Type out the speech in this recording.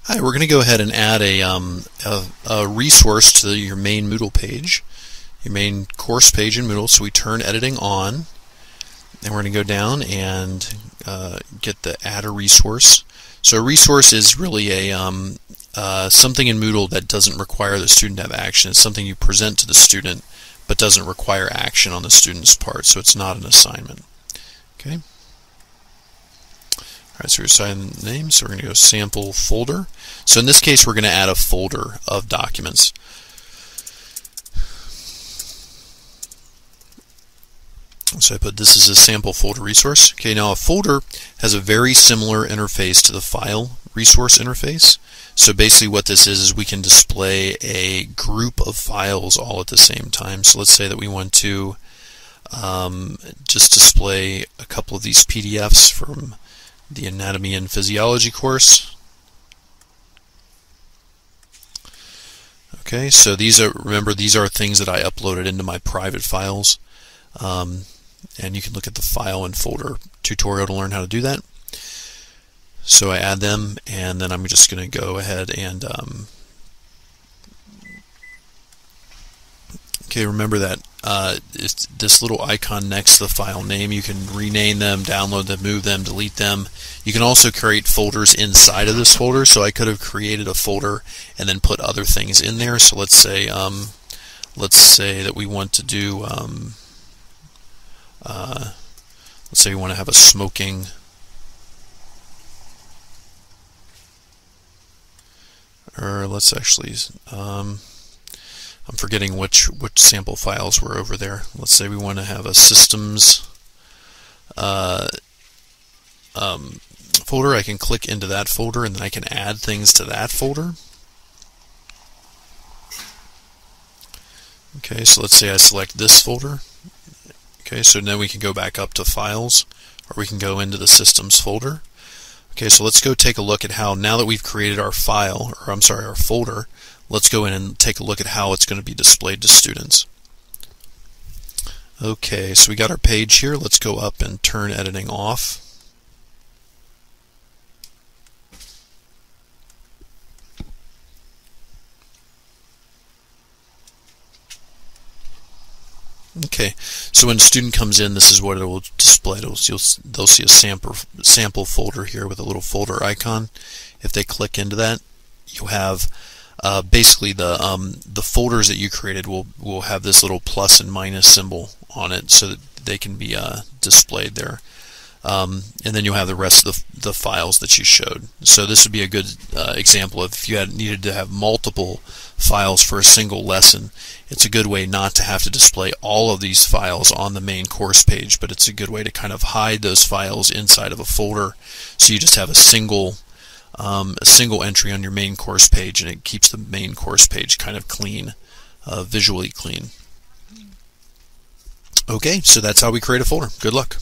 Hi, we're going to go ahead and add a resource to your main Moodle page, your main course page in Moodle. So we turn editing on, and we're going to go down and get the add a resource. So a resource is really a something in Moodle that doesn't require the student to have action. It's something you present to the student but doesn't require action on the student's part, so it's not an assignment. Okay. Alright, so we assign the name, so we're going to go sample folder. So in this case we're going to add a folder of documents. So I put this is a sample folder resource. Okay, now a folder has a very similar interface to the file resource interface. So basically what this is we can display a group of files all at the same time. So let's say that we want to just display a couple of these PDFs from the anatomy and physiology course. Okay, so remember these are things that I uploaded into my private files. And you can look at the file and folder tutorial to learn how to do that. So I add them, and then I'm just going to go ahead and okay, remember that it's this little icon next to the file name. You can rename them, download them, move them, delete them. You can also create folders inside of this folder. So I could have created a folder and then put other things in there. So let's say that we want to do let's say we want to have a smoking or let's actually I'm forgetting which sample files were over there. Let's say we want to have a systems folder. I can click into that folder and then I can add things to that folder. Okay, so let's say I select this folder. Okay, so then we can go back up to files, or we can go into the systems folder. Okay, so let's go take a look at how, now that we've created our file, or I'm sorry, our folder, let's go in and take a look at how it's going to be displayed to students. Okay, so we got our page here. Let's go up and turn editing off. Okay, so when a student comes in, this is what it will display. They'll see a sample folder here with a little folder icon. If they click into that, you'll have basically the folders that you created will have this little plus and minus symbol on it, so that they can be displayed there. And then you'll have the rest of the files that you showed. So this would be a good example of if you needed to have multiple files for a single lesson. It's a good way not to have to display all of these files on the main course page, but it's a good way to kind of hide those files inside of a folder, so you just have a single entry on your main course page, and it keeps the main course page kind of clean, visually clean. Okay, so that's how we create a folder. Good luck.